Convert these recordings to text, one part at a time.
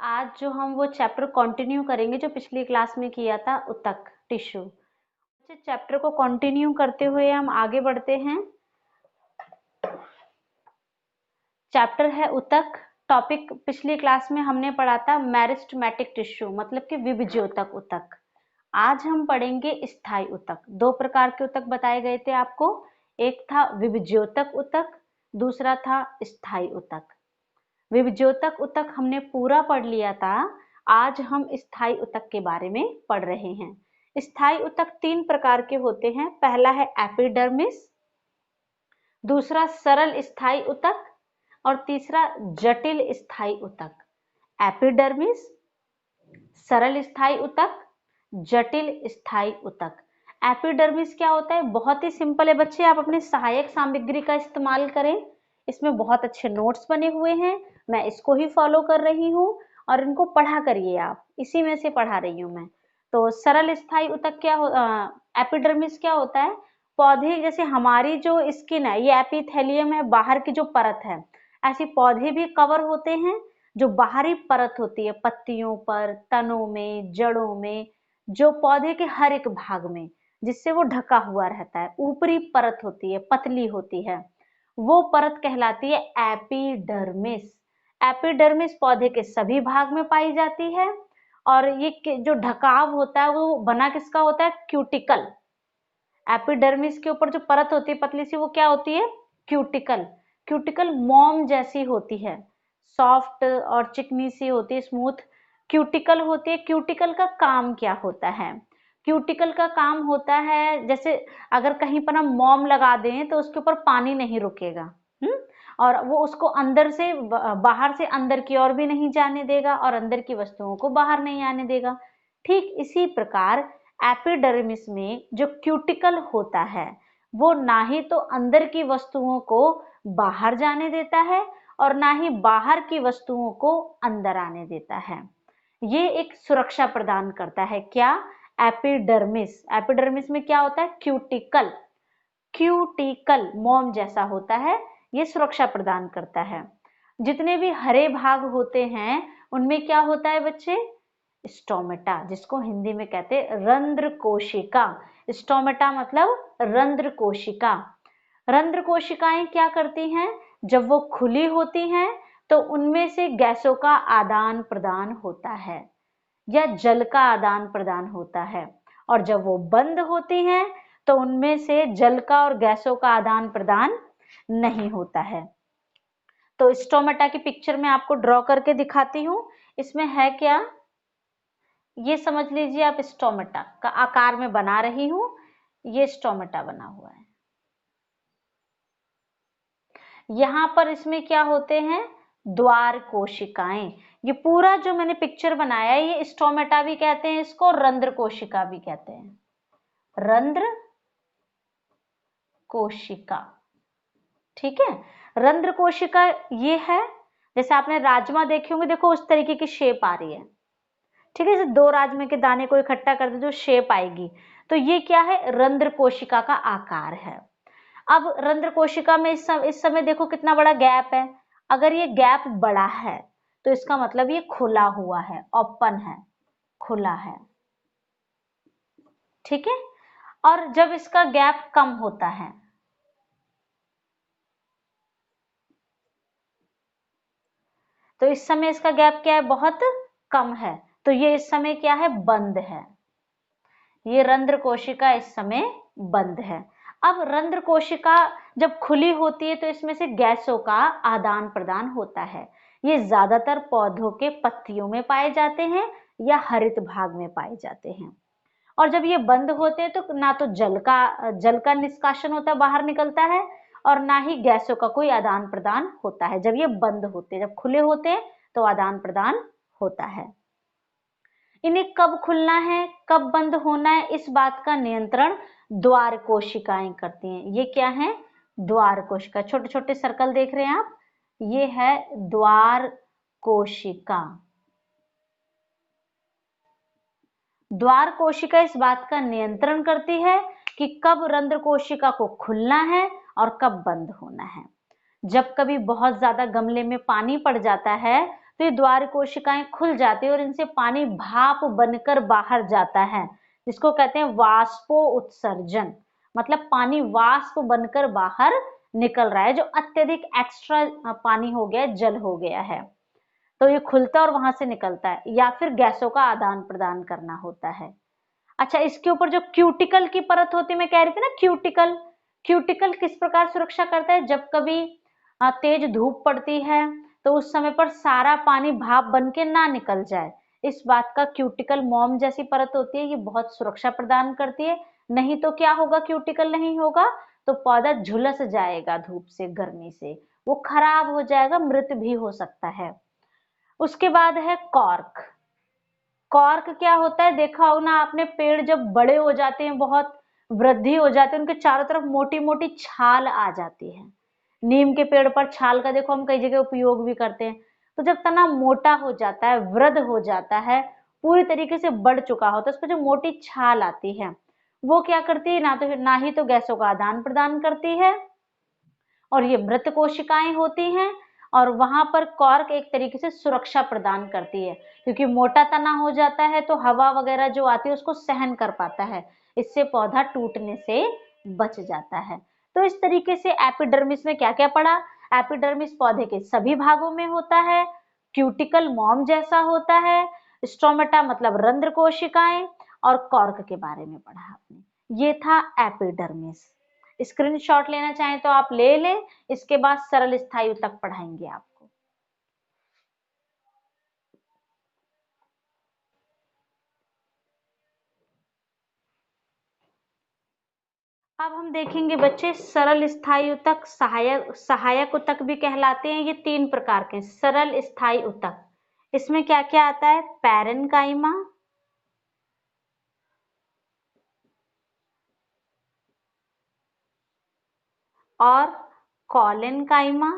आज जो हम वो चैप्टर कंटिन्यू करेंगे जो पिछली क्लास में किया था, ऊतक टिश्यू। चैप्टर को कंटिन्यू करते हुए हम आगे बढ़ते हैं। चैप्टर है ऊतक। टॉपिक पिछली क्लास में हमने पढ़ा था मेरिस्टेमेटिक टिश्यू, मतलब कि विभज्योतक ऊतक। आज हम पढ़ेंगे स्थायी ऊतक। दो प्रकार के ऊतक बताए गए थे आपको, एक था विभज्योतक ऊतक, दूसरा था स्थायी ऊतक। विभज्योतक ऊतक हमने पूरा पढ़ लिया था। आज हम स्थायी ऊतक के बारे में पढ़ रहे हैं। स्थायी ऊतक तीन प्रकार के होते हैं। पहला है एपिडर्मिस, दूसरा सरल स्थायी ऊतक और तीसरा जटिल स्थायी ऊतक। एपिडर्मिस, सरल स्थायी ऊतक, जटिल स्थायी ऊतक। एपिडर्मिस क्या होता है? बहुत ही सिंपल है बच्चे, आप अपने सहायक सामग्री का इस्तेमाल करें। इसमें बहुत अच्छे नोट्स बने हुए हैं, मैं इसको ही फॉलो कर रही हूँ और इनको पढ़ा करिए आप, इसी में से पढ़ा रही हूँ मैं। तो सरल स्थायी ऊतक क्या एपिडर्मिस क्या होता है? पौधे जैसे हमारी जो स्किन है, ये एपिथेलियम है, बाहर की जो परत है, ऐसे पौधे भी कवर होते हैं। जो बाहरी परत होती है पत्तियों पर, तनों में, जड़ों में, जो पौधे के हर एक भाग में जिससे वो ढका हुआ रहता है, ऊपरी परत होती है, पतली होती है, वो परत कहलाती है एपिडर्मिस। एपिडर्मिस पौधे के सभी भाग में पाई जाती है और ये जो ढकाव होता है वो बना किसका होता है? क्यूटिकल। एपिडर्मिस के ऊपर जो परत होती है पतली सी, वो क्या होती है? क्यूटिकल। क्यूटिकल मोम जैसी होती है, सॉफ्ट और चिकनी सी होती है, स्मूथ क्यूटिकल होती है। क्यूटिकल का काम क्या होता है? क्यूटिकल का काम होता है, जैसे अगर कहीं पर हम मोम लगा दें तो उसके ऊपर पानी नहीं रुकेगा, और वो उसको अंदर से बाहर से अंदर की ओर भी नहीं जाने देगा और अंदर की वस्तुओं को बाहर नहीं आने देगा। ठीक इसी प्रकार एपिडर्मिस में जो क्यूटिकल होता है वो ना ही तो अंदर की वस्तुओं को बाहर जाने देता है और ना ही बाहर की वस्तुओं को अंदर आने देता है। ये एक सुरक्षा प्रदान करता है। क्या? एपिडर्मिस। एपिडर्मिस में क्या होता है? क्यूटिकल। क्यूटिकल मोम जैसा होता है, ये सुरक्षा प्रदान करता है। जितने भी हरे भाग होते हैं उनमें क्या होता है बच्चे? स्टोमेटा, जिसको हिंदी में कहते हैं रंध्र कोशिका। स्टोमेटा मतलब रंध्र कोशिका। रंध्र कोशिकाएं क्या करती हैं? जब वो खुली होती हैं तो उनमें से गैसों का आदान प्रदान होता है या जल का आदान प्रदान होता है, और जब वो बंद होती हैं तो उनमें से जल का और गैसों का आदान प्रदान नहीं होता है। तो स्टोमेटा की पिक्चर में आपको ड्रॉ करके दिखाती हूँ। इसमें है क्या, ये समझ लीजिए आप, स्टोमेटा का आकार में बना रही हूं। ये स्टोमेटा बना हुआ है। यहां पर इसमें क्या होते हैं? द्वार कोशिकाएं। ये पूरा जो मैंने पिक्चर बनाया है ये स्टोमेटा भी कहते हैं इसको, रंध्र कोशिका भी कहते हैं। रंध्र कोशिका, ठीक है। रंध्र कोशिका ये है, जैसे आपने राजमा देखे होंगे, देखो उस तरीके की शेप आ रही है, ठीक है। जैसे दो राजमे के दाने को इकट्ठा कर दे जो शेप आएगी, तो ये क्या है? रंध्र कोशिका का आकार है। अब रंध्र कोशिका में इस समय देखो कितना बड़ा गैप है। अगर ये गैप बड़ा है तो इसका मतलब ये खुला हुआ है, ओपन है, खुला है, ठीक है। और जब इसका गैप कम होता है, तो इस समय इसका गैप क्या है? बहुत कम है, तो ये इस समय क्या है? बंद है। ये रंध्र कोशिका इस समय बंद है। अब रंध्र कोशिका जब खुली होती है तो इसमें से गैसों का आदान प्रदान होता है। ये ज्यादातर पौधों के पत्तियों में पाए जाते हैं या हरित भाग में पाए जाते हैं। और जब ये बंद होते हैं तो ना तो जल का निष्कासन होता है, बाहर निकलता है, और ना ही गैसों का कोई आदान प्रदान होता है। जब ये बंद होते हैं, जब खुले होते हैं तो आदान प्रदान होता है। इन्हें कब खुलना है, कब बंद होना है, इस बात का नियंत्रण द्वार कोशिकाएं करती हैं। ये क्या है? द्वार कोशिका। छोटे छोटे सर्कल देख रहे हैं आप, ये है द्वार कोशिका। द्वार कोशिका इस बात का नियंत्रण करती है कि कब रंध्र कोशिका को खुलना है और कब बंद होना है। जब कभी बहुत ज्यादा गमले में पानी पड़ जाता है तो ये द्वार कोशिकाएं खुल जाती है और इनसे पानी भाप बनकर बाहर जाता है, जिसको कहते हैं वाष्पो उत्सर्जन। मतलब पानी वाष्प बनकर बाहर निकल रहा है, जो अत्यधिक एक्स्ट्रा पानी हो गया, जल हो गया है, तो ये खुलता है और वहां से निकलता है, या फिर गैसों का आदान प्रदान करना होता है। अच्छा, इसके ऊपर जो क्यूटिकल की परत होती है, मैं कह रही थी ना क्यूटिकल, क्यूटिकल किस प्रकार सुरक्षा करता है? जब कभी तेज धूप पड़ती है तो उस समय पर सारा पानी भाप बन के ना निकल जाए, इस बात का क्यूटिकल मोम जैसी परत होती है, ये बहुत सुरक्षा प्रदान करती है। नहीं तो क्या होगा, क्यूटिकल नहीं होगा तो पौधा झुलस जाएगा धूप से, गर्मी से, वो खराब हो जाएगा, मृत भी हो सकता है। उसके बाद है कॉर्क। कॉर्क क्या होता है, देखा हो ना आपने, पेड़ जब बड़े हो जाते हैं, बहुत वृद्धि हो जाती है, उनके चारों तरफ मोटी मोटी छाल आ जाती है। नीम के पेड़ पर छाल का देखो हम कई जगह उपयोग भी करते हैं। तो जब तना मोटा हो जाता है, वृद्ध हो जाता है, पूरी तरीके से बढ़ चुका होता है, उस पर जो मोटी छाल आती है वो क्या करती है, ना ही तो गैसों का आदान प्रदान करती है, और ये मृत कोशिकाएं होती हैं, और वहां पर कॉर्क एक तरीके से सुरक्षा प्रदान करती है, क्योंकि मोटा तना हो जाता है तो हवा वगैरह जो आती है उसको सहन कर पाता है, इससे पौधा टूटने से बच जाता है। तो इस तरीके से एपिडर्मिस में क्या क्या पड़ा? एपिडर्मिस पौधे के सभी भागों में होता है, क्यूटिकल मोम जैसा होता है, स्ट्रोमेटा मतलब रंध्र कोशिकाएं, और कॉर्क के बारे में पढ़ा आपने। ये था एपिडर्मिस। स्क्रीनशॉट लेना चाहें तो आप ले लें, इसके बाद सरल स्थायु तक पढ़ाएंगे आपको। अब हम देखेंगे बच्चे, सरल स्थायी ऊतक, सहायक सहायक ऊतक भी कहलाते हैं। ये 3 प्रकार के सरल स्थायी ऊतक। इसमें क्या क्या आता है? पैरेनकाइमा, और कॉलेनकाइमा,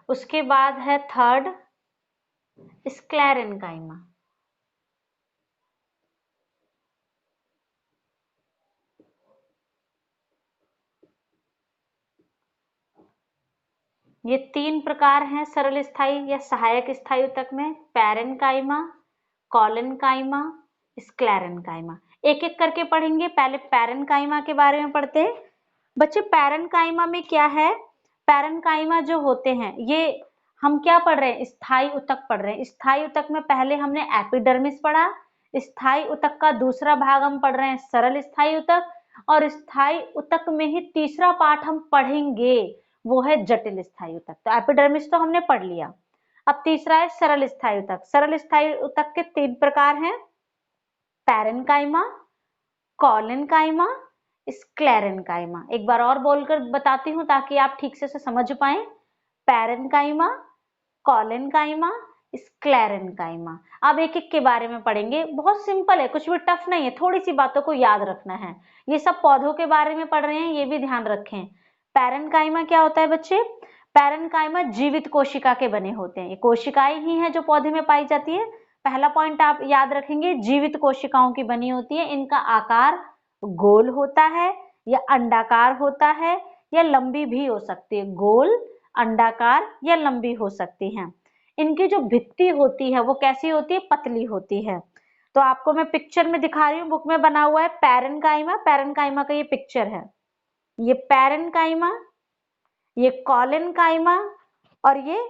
उसके बाद है थर्ड स्क्लेरेनकाइमा। ये 3 प्रकार हैं सरल स्थायी या सहायक स्थायी ऊतक में, पैरेनकाइमा, कॉलेनकाइमा, स्क्लेरेनकाइमा। एक एक करके पढ़ेंगे। पहले पैरेनकाइमा के बारे में पढ़ते हैं। बच्चे, पैरेनकाइमा में क्या है? पैरेनकाइमा जो होते हैं, ये हम क्या पढ़ रहे हैं? स्थायी ऊतक पढ़ रहे हैं। स्थायी ऊतक में पहले हमने एपिडर्मिस पढ़ा, स्थायी ऊतक का दूसरा भाग हम पढ़ रहे हैं सरल स्थायी ऊतक, और स्थायी ऊतक में ही तीसरा पार्ट हम पढ़ेंगे, वो है जटिल स्थायी ऊतक। तो एपिडर्मिस तो हमने पढ़ लिया, अब तीसरा है सरल स्थायी ऊतक। सरल स्थायी ऊतक के 3 प्रकार हैं, पैरेनकाइमा, कॉलेनकाइमा, स्क्लेरेनकाइमा। एक बार और बोलकर बताती हूँ ताकि आप ठीक से समझ पाए। Parenchyma, collenchyma, sclerenchyma. अब एक एक के बारे में पढ़ेंगे। बहुत सिंपल है, कुछ भी टफ नहीं है, थोड़ी सी बातों को याद रखना है। ये सब पौधों के बारे में पढ़ रहे हैं, ये भी ध्यान रखें। पैरेनकाइमा क्या होता है बच्चे? पैरेनकाइमा जीवित कोशिका के बने होते हैं। ये कोशिकाएं ही हैं जो पौधे में पाई जाती है। पहला पॉइंट आप याद रखेंगे, जीवित कोशिकाओं की बनी होती है। इनका आकार गोल होता है, या अंडाकार होता है, या लंबी भी हो सकती है। गोल, अंडाकार या लंबी हो सकती हैं। इनकी जो भित्ति होती है वो कैसी होती है? पतली होती है। तो आपको मैं पिक्चर में दिखा रही हूँ, बुक में बना हुआ है पैरेनकाइमा। पैरेनकाइमा का ये पिक्चर है, ये पैरेनकाइमा, ये कॉलेनकाइमा, और ये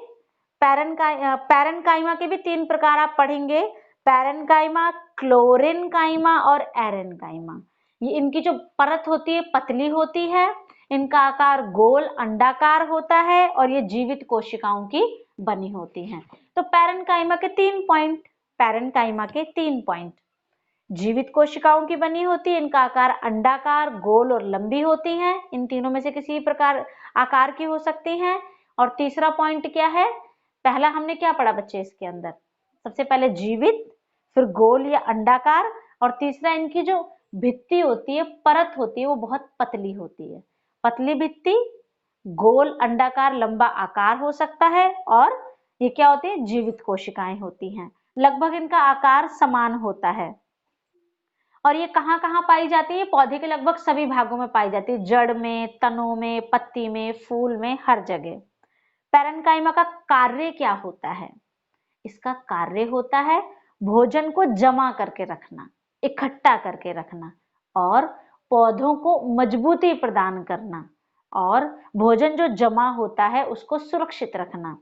पैरेनकाइमा के भी 3 प्रकार आप पढ़ेंगे, पैरेनकाइमा, क्लोरेनकाइमा और एरेनकाइमा। ये इनकी जो परत होती है पतली होती है, इनका आकार गोल अंडाकार होता है, और ये जीवित कोशिकाओं की बनी होती हैं। तो पैरेनकाइमा के 3 पॉइंट, पैरेनकाइमा के 3 पॉइंट, जीवित कोशिकाओं की बनी होती है, इनका आकार अंडाकार, गोल और लंबी होती हैं। इन तीनों में से किसी प्रकार आकार की हो सकती हैं। और तीसरा पॉइंट क्या है? पहला हमने क्या पढ़ा बच्चे इसके अंदर? सबसे पहले जीवित, फिर गोल या अंडाकार, और तीसरा इनकी जो भित्ति होती है, परत होती है, वो बहुत पतली होती है। पतली भित्ति, गोल अंडाकार लंबा आकार हो सकता है, और ये क्या होती है? जीवित कोशिकाएं होती हैं। लगभग इनका आकार समान होता है। और ये कहाँ कहाँ पाई जाती है? पौधे के लगभग सभी भागों में पाई जाती है, जड़ में, तनों में, पत्ती में, फूल में, हर जगह। पैरेन्काइमा का कार्य क्या होता है? इसका कार्य होता है भोजन को जमा करके रखना, इकट्ठा करके रखना और पौधों को मजबूती प्रदान करना, और भोजन जो जमा होता है उसको सुरक्षित रखना।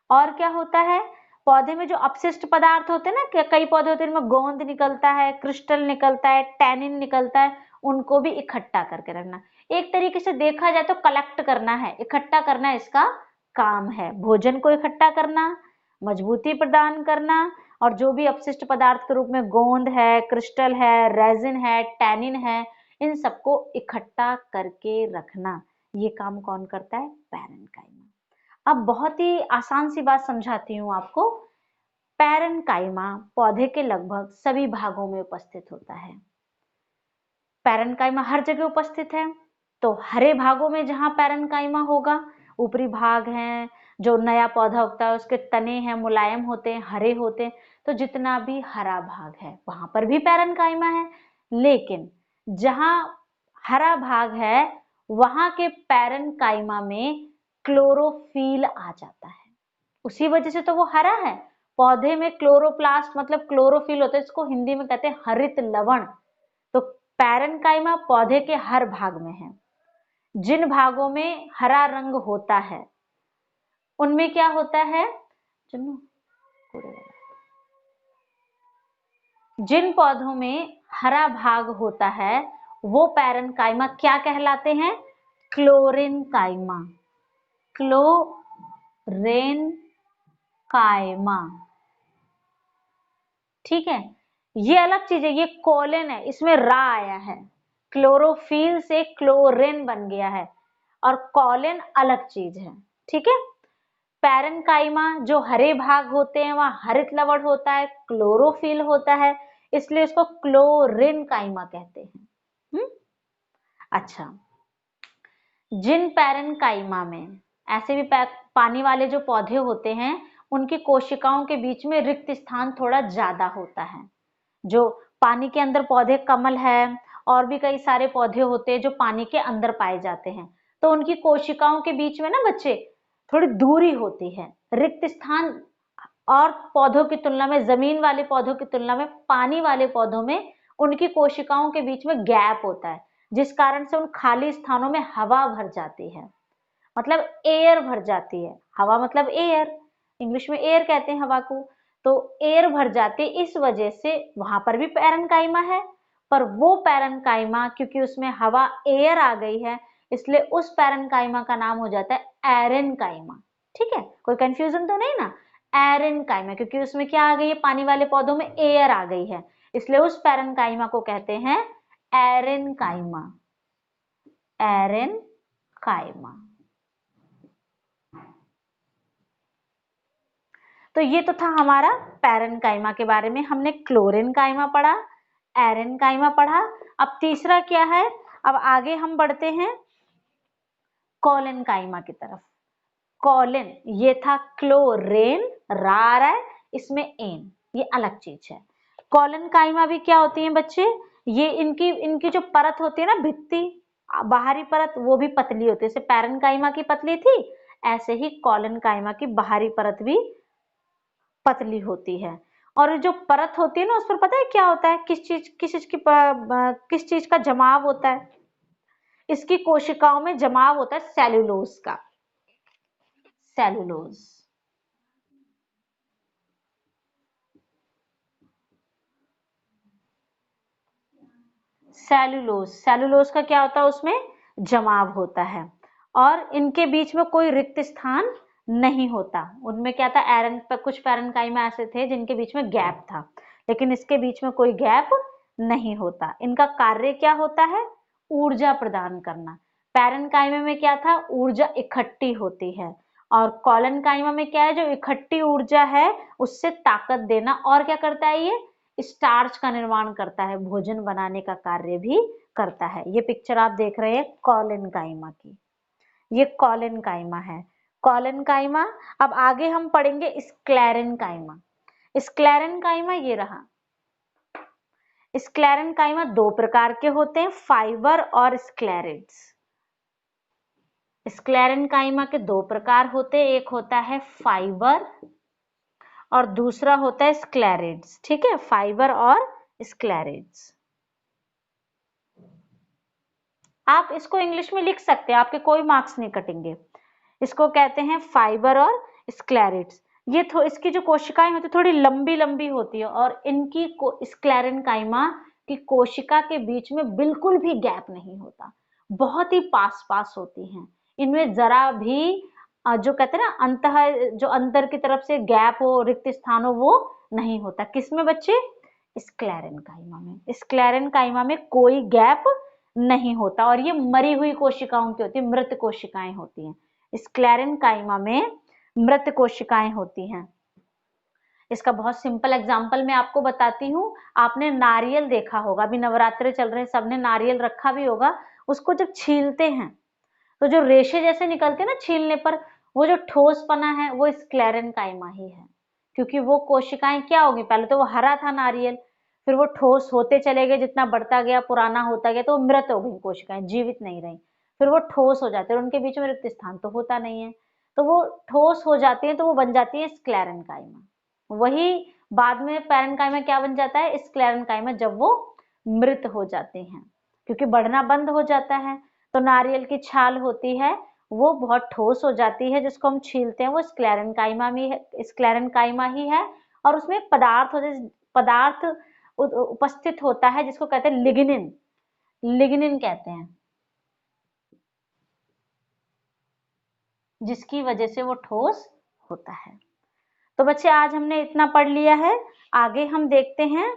और क्या होता है? पौधे में जो अपशिष्ट पदार्थ होते हैं ना, कि कई पौधे होते हैं जिनमें गोंद निकलता है, क्रिस्टल निकलता है, टैनिन निकलता है, उनको भी इकट्ठा करके रखना। एक तरीके से देखा जाए तो कलेक्ट करना है, इकट्ठा करना इसका काम है। भोजन को इकट्ठा करना, मजबूती प्रदान करना, और जो भी अपशिष्ट पदार्थ के रूप में गोंद है, क्रिस्टल है, रेजिन है, टैनिन है, इन सबको इकट्ठा करके रखना। ये काम कौन करता है? पैरेन्काइमा। अब बहुत ही आसान सी बात समझाती हूँ आपको। पैरेन्काइमा पौधे के लगभग सभी भागों में उपस्थित होता है। पैरेन्काइमा हर जगह उपस्थित है, तो हरे भागों में जहां पैरेन्काइमा होगा, ऊपरी भाग हैं, जो नया पौधा उगता है उसके तने हैं, मुलायम होते हैं, हरे होते हैं, तो जितना भी हरा भाग है वहां पर भी पैरेन्काइमा है। लेकिन जहां हरा भाग है वहां के पैरेन्काइमा में क्लोरोफिल आ जाता है, उसी वजह से तो वो हरा है। पौधे में क्लोरोप्लास्ट मतलब क्लोरोफिल होता है, इसको हिंदी में कहते हैं हरित लवण। तो पैरेन्काइमा पौधे के हर भाग में है। जिन भागों में हरा रंग होता है उनमें क्या होता है? जिन पौधों में हरा भाग होता है वो पैरेन्काइमा क्या कहलाते हैं? क्लोरेन्काइमा। क्लोरेन्काइमा, ठीक है। ये अलग चीज है, ये कोलेन है, इसमें रा आया है, क्लोरोफिल से क्लोरेन बन गया है, और कोलेन अलग चीज है, ठीक है। पैरेन्काइमा जो हरे भाग होते हैं वहां हरित लवण होता है, क्लोरोफिल होता है, इसलिए इसको क्लोरेन्काइमा कहते हैं। अच्छा, जिन पैरेन्काइमा में ऐसे भी पानी वाले जो पौधे होते हैं उनकी कोशिकाओं के बीच में रिक्त स्थान थोड़ा ज्यादा होता है। जो पानी के अंदर पौधे, कमल है और भी कई सारे पौधे होते हैं जो पानी के अंदर पाए जाते हैं, तो उनकी कोशिकाओं के बीच में ना बच्चे थोड़ी दूरी होती है, रिक्त स्थान। और पौधों की तुलना में, जमीन वाले पौधों की तुलना में पानी वाले पौधों में उनकी कोशिकाओं के बीच में गैप होता है, जिस कारण से उन खाली स्थानों में हवा भर जाती है, मतलब एयर भर जाती है। हवा मतलब एयर, इंग्लिश में एयर कहते हैं हवा को। तो एयर भर जाती है, इस वजह से वहां पर भी पैरेन्काइमा है, पर वो पैरेन्काइमा क्योंकि उसमें हवा, एयर आ गई है, इसलिए उस पैरेन्काइमा का नाम हो जाता है एरेन्काइमा। ठीक है, कोई कंफ्यूजन तो नहीं ना? एरेन्काइमा क्योंकि उसमें क्या आ गई है? पानी वाले पौधों में एयर आ गई है, इसलिए उस पैरेन्काइमा को कहते हैं एरेन्काइमा। एरेन्काइमा। तो ये तो था हमारा पैरेन्काइमा के बारे में। हमने क्लोरेन्काइमा पढ़ा, एरेन्काइमा पढ़ा। अब तीसरा क्या है? अब आगे हम बढ़ते हैं कॉलेन्काइमा की तरफ। कॉलेन, ये था क्लोरेन, रा आ रहा है, इसमें एन, ये अलग चीज है। कॉलेन्काइमा भी क्या होती है बच्चे? ये इनकी इनकी जो परत होती है ना, भित्ति, बाहरी परत, वो भी पतली होती है। जैसे पैरेन्काइमा की पतली थी, ऐसे ही कॉलेन्काइमा की बाहरी परत भी पतली होती है। और जो परत होती है ना, उस पर पता है क्या होता है? किस चीज का जमाव होता है? इसकी कोशिकाओं में जमाव होता है सेल्यूलोज का। सेल्यूलोज, सेल्यूलोज, सेल्यूलोज का क्या होता है? उसमें जमाव होता है, और इनके बीच में कोई रिक्त स्थान नहीं होता। उनमें क्या था? कुछ पैरेन्काइमा ऐसे थे जिनके बीच में गैप था, लेकिन इसके बीच में कोई गैप नहीं होता। इनका कार्य क्या होता है? ऊर्जा प्रदान करना। पैरेन्काइमा में क्या था? ऊर्जा इकट्ठी होती है, और कॉलेन्काइमा में क्या है? जो इकट्ठी ऊर्जा है उससे ताकत देना। और क्या करता है? ये स्टार्च का निर्माण करता है, भोजन बनाने का कार्य भी करता है। ये पिक्चर आप देख रहे हैं कॉलेन्काइमा की, ये कॉलेन्काइमा है। कॉलेन्काइमा। अब आगे हम पढ़ेंगे स्क्लेरेन्काइमा। स्क्लेरेन्काइमा ये रहा। स्क्लेरेन्काइमा दो प्रकार के होते हैं, फाइबर और स्क्लेरिड्स। स्क्लेरेन्काइमा के दो प्रकार होते हैं, एक होता है फाइबर और दूसरा होता है स्क्लेरिड्स। ठीक है, फाइबर और स्क्लेरिड्स। आप इसको इंग्लिश में लिख सकते हैं, आपके कोई मार्क्स नहीं कटेंगे। इसको कहते हैं फाइबर और स्क्लेरिड्स। ये इसकी जो कोशिकाएं होती है थोड़ी लंबी लंबी होती है और इनकी स्क्लेरेन्काइमा की कोशिका के बीच में बिल्कुल भी गैप नहीं होता, बहुत ही पास पास होती हैं। इनमें जरा भी जो कहते हैं ना अंतः, जो अंदर की तरफ से गैप हो, रिक्त स्थान हो, वो नहीं होता। किसमें बच्चे? स्क्लेरेन्काइमा में। स्क्लेरेन्काइमा में कोई गैप नहीं होता और ये मरी हुई कोशिकाओं की होती है, मृत कोशिकाएं होती हैं। स्क्लेरेन्काइमा में मृत कोशिकाएं होती हैं। इसका बहुत सिंपल एग्जांपल मैं आपको बताती हूँ। आपने नारियल देखा होगा, अभी नवरात्रे चल रहे हैं, सबने नारियल रखा भी होगा। उसको जब छीलते हैं तो जो रेशे जैसे निकलते हैं ना छीलने पर, वो जो ठोसपना है वो स्क्लेरेन्काइमा ही है। क्योंकि वो कोशिकाएं क्या होगी, पहले तो वो हरा था नारियल, फिर वो ठोस होते चले गए, जितना बढ़ता गया पुराना होता गया तो वो मृत हो गई कोशिकाएं, जीवित नहीं रही। फिर वो ठोस हो जाते हैं, उनके बीच में रिक्त स्थान तो होता नहीं है, तो वो ठोस हो जाती है, तो वो बन जाती है स्क्लेरेन्काइमा। वही बाद में पैरेन्काइमा क्या बन जाता है? स्क्लेरेन्काइमा, जब वो मृत हो जाते हैं, क्योंकि बढ़ना बंद हो जाता है। तो नारियल की छाल होती है वो बहुत ठोस हो जाती है, जिसको हम छीलते हैं, वो स्क्लेरेन्काइमा में है, स्क्लेरेन्काइमा ही है। और उसमें पदार्थ उपस्थित होता है जिसको कहते हैं लिग्निन, लिग्निन कहते हैं, जिसकी वजह से वो ठोस होता है। तो बच्चे आज हमने इतना पढ़ लिया है। आगे हम देखते हैं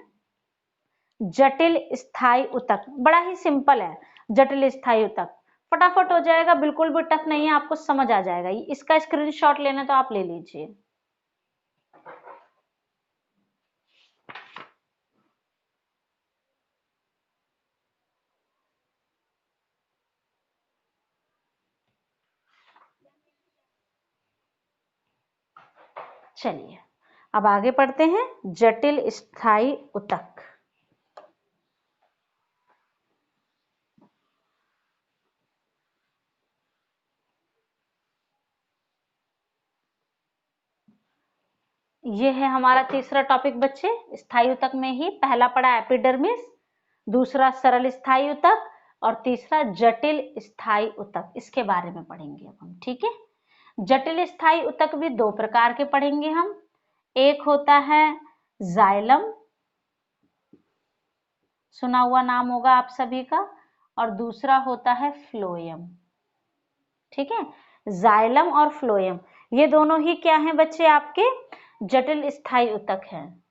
जटिल स्थायी ऊतक। बड़ा ही सिंपल है जटिल स्थायी ऊतक, फटाफट हो जाएगा, बिल्कुल भी टफ नहीं है, आपको समझ आ जाएगा। इसका स्क्रीनशॉट लेना तो आप ले लीजिए। चलिए अब आगे पढ़ते हैं जटिल स्थायी ऊतक। ये है हमारा तीसरा टॉपिक बच्चे, स्थायी ऊतक में ही पहला पड़ा एपिडर्मिस, दूसरा सरल स्थायी ऊतक और तीसरा जटिल स्थायी ऊतक। इसके बारे में पढ़ेंगे अब हम। ठीक है, जटिल स्थायी ऊतक भी दो प्रकार के पढ़ेंगे हम। एक होता है जाइलम, सुना हुआ नाम होगा आप सभी का, और दूसरा होता है फ्लोएम। ठीक है, जाइलम और फ्लोएम, ये दोनों ही क्या हैं बच्चे? आपके जटिल स्थायी ऊतक हैं।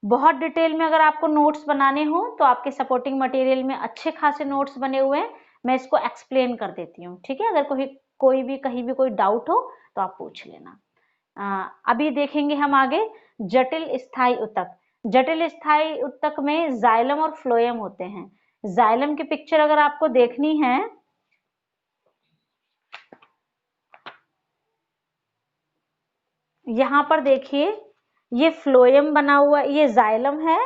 बहुत डिटेल में अगर आपको नोट्स बनाने हो तो आपके सपोर्टिंग मटेरियल में अच्छे खासे नोट्स बने हुए हैं, मैं इसको एक्सप्लेन कर देती हूँ। ठीक है, अगर कोई भी कहीं भी कोई डाउट हो तो आप पूछ लेना। अभी देखेंगे हम आगे जटिल स्थायी ऊतक। जटिल स्थायी ऊतक में जाइलम और फ्लोएम होते हैं। जाइलम की पिक्चर अगर आपको देखनी है, यहां पर देखिए, ये फ्लोएम बना हुआ, ये जाइलम है,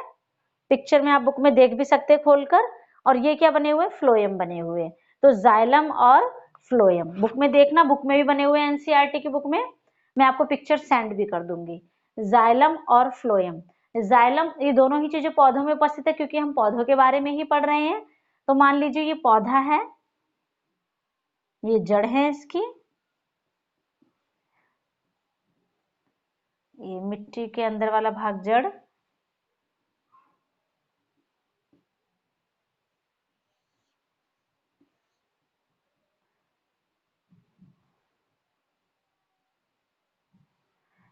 पिक्चर में आप बुक में देख भी सकते हैं खोलकर, और ये क्या बने हुए? फ्लोएम बने हुए। तो जाइलम और फ्लोएम बुक में देखना, बुक में भी बने हुए हैं, एनसीईआरटी की बुक में, मैं आपको पिक्चर सेंड भी कर दूंगी। जाइलम और फ्लोएम, जाइलम ये दोनों ही चीजें पौधों में उपस्थित है, क्योंकि हम पौधों के बारे में ही पढ़ रहे हैं। तो मान लीजिए ये पौधा है, ये जड़ है इसकी, ये मिट्टी के अंदर वाला भाग जड़,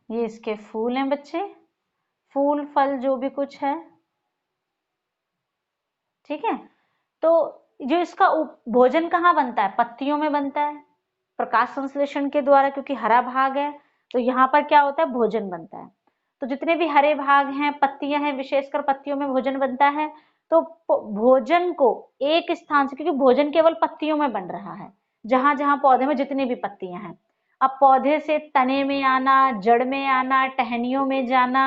ये इसके फूल हैं बच्चे, फूल फल जो भी कुछ है। ठीक है, तो जो इसका भोजन कहाँ बनता है? पत्तियों में बनता है, प्रकाश संश्लेषण के द्वारा, क्योंकि हरा भाग है तो यहाँ पर क्या होता है? भोजन बनता है। तो जितने भी हरे भाग हैं, पत्तियां हैं, विशेषकर पत्तियों में भोजन बनता है। तो भोजन को एक स्थान से, क्योंकि भोजन केवल पत्तियों में बन रहा है, जहां जहां पौधे में जितनी भी पत्तियां हैं, अब पौधे से तने में आना, जड़ में आना, टहनियों में जाना,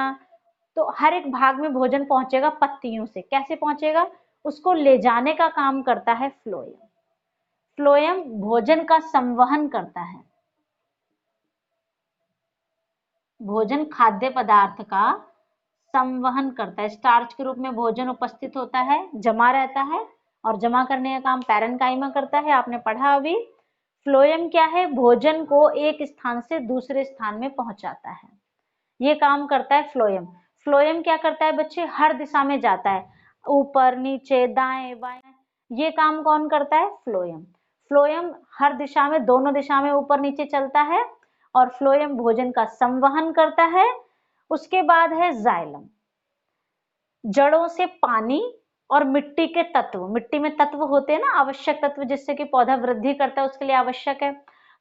तो हर एक भाग में भोजन पहुंचेगा पत्तियों से। कैसे पहुंचेगा? उसको ले जाने का काम करता है फ्लोएम। फ्लोएम भोजन का संवहन करता है। भोजन खाद्य पदार्थ का संवहन करता है। स्टार्च के रूप में भोजन उपस्थित होता है, जमा रहता है, और जमा करने का काम पैरेन्काइमा करता है। आपने पढ़ा अभी। फ्लोएम क्या है? भोजन को एक स्थान से दूसरे स्थान में पहुंचाता है, ये काम करता है फ्लोएम। फ्लोएम क्या करता है बच्चे? हर दिशा में जाता है, ऊपर नीचे दाएं बाएं, ये काम कौन करता है? फ्लोएम। फ्लोएम हर दिशा में, दोनों दिशा में ऊपर नीचे चलता है, और फ्लोएम भोजन का संवहन करता है। उसके बाद है जाइलम। जड़ों से पानी और मिट्टी के तत्व, मिट्टी में तत्व होते हैं ना, आवश्यक तत्व जिससे कि पौधा वृद्धि करता है, उसके लिए आवश्यक है।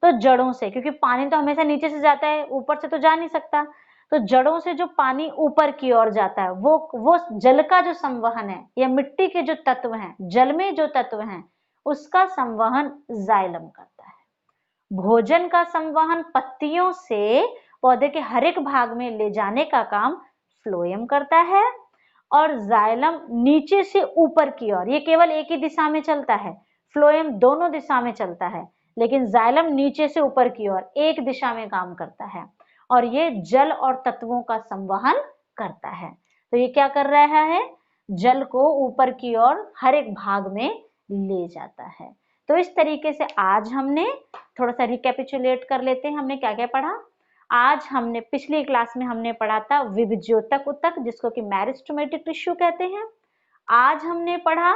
तो जड़ों से, क्योंकि पानी तो हमेशा नीचे से जाता है, ऊपर से तो जा नहीं सकता, तो जड़ों से जो पानी ऊपर की ओर जाता है, वो जल का जो संवहन है, या मिट्टी के जो तत्व हैं, जल में जो तत्व हैं, उसका संवहन जाइलम करता है। भोजन का संवहन पत्तियों से पौधे के हर एक भाग में ले जाने का काम फ्लोएम करता है, और जाइलम नीचे से ऊपर की ओर, ये केवल एक ही दिशा में चलता है। फ्लोएम दोनों दिशा में चलता है, लेकिन जाइलम नीचे से ऊपर की ओर एक दिशा में काम करता है, और ये जल और तत्वों का संवहन करता है। तो ये क्या कर रहा है? जल को ऊपर की ओर हर एक भाग में ले जाता है। तो इस तरीके से आज हमने थोड़ा सा रिकैपिचुलेट कर लेते हैं, हमने क्या क्या पढ़ा। आज हमने पिछली क्लास में हमने पढ़ा था विभिज्योतक ऊतक, जिसको कि मेरिस्टेमेटिक टिश्यू कहते हैं। आज हमने पढ़ा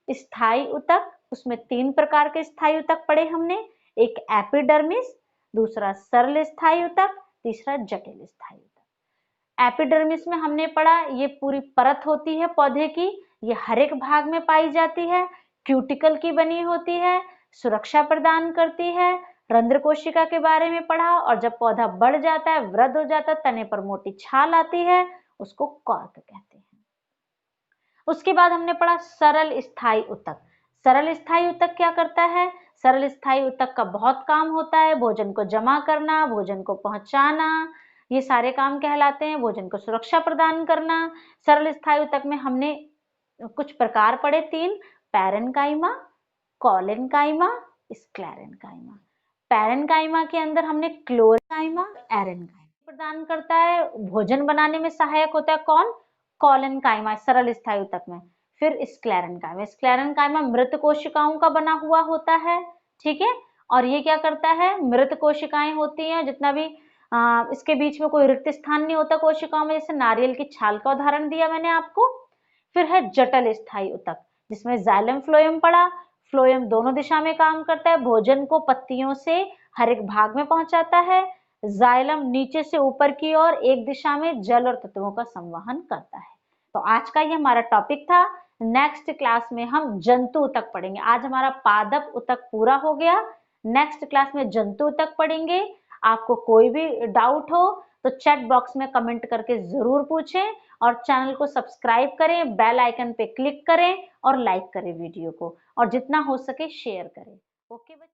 स्थायी ऊतक, उसमें 3 प्रकार के स्थायी ऊतक पढ़े हमने। एक एपिडर्मिस, दूसरा सरल स्थायी ऊतक, तीसरा जटिल स्थायी ऊतक। एपिडर्मिस में हमने पढ़ा ये पूरी परत होती है पौधे की, ये हर एक भाग में पाई जाती है, क्यूटिकल की बनी होती है, सुरक्षा प्रदान करती है। रंध्र कोशिका के बारे में पढ़ा, और जब पौधा बढ़ जाता है, वृद्ध हो जाता है, तने पर मोटी छाल आती है, उसको कॉर्क कहते हैं। उसके बाद हमने पढ़ा सरल स्थायी ऊतक। सरल स्थायी ऊतक क्या करता है? सरल स्थायी ऊतक का बहुत काम होता है, भोजन को जमा करना, भोजन को पहुंचाना, ये सारे काम कहलाते हैं। भोजन को सुरक्षा प्रदान करना। सरल स्थायी ऊतक में हमने कुछ प्रकार पढ़े 3, पैरेन्काइमा, कॉलेन्काइमा, स्क्लेरेन्काइमा। पैरेन्काइमा के अंदर हमने क्लोरेन्काइमा, एरेन्काइमा प्रदान करता है, भोजन बनाने में सहायक होता है कौन? कॉलेन्काइमा सरल स्थायी ऊतक में। फिर स्क्लेरेन्काइमा, स्क्लेरेन्काइमा मृत कोशिकाओं का बना हुआ होता है, ठीक है। और ये क्या करता है? मृत कोशिकाएं होती हैं, जितना भी इसके बीच में कोई रिक्त स्थान नहीं होता कोशिकाओं में, जैसे नारियल की छाल का उदाहरण दिया मैंने आपको। फिर है जटिल स्थायी ऊतक, जिसमें जाइलम फ्लोएम पड़ा। फ्लोएम दोनों दिशा में काम करता है, भोजन को पत्तियों से हर एक भाग में पहुंचाता है। जाइलम नीचे से ऊपर की ओर एक दिशा में जल और तत्वों का संवहन करता है। तो आज का ये हमारा टॉपिक था। नेक्स्ट क्लास में हम जंतु ऊतक पढ़ेंगे। आज हमारा पादप ऊतक पूरा हो गया, नेक्स्ट क्लास में जंतु ऊतक पढ़ेंगे। आपको कोई भी डाउट हो तो चैट बॉक्स में कमेंट करके जरूर पूछें, और चैनल को सब्सक्राइब करें, बेल आइकन पे क्लिक करें, और लाइक करें वीडियो को, और जितना हो सके शेयर करें। ओके बच्चों।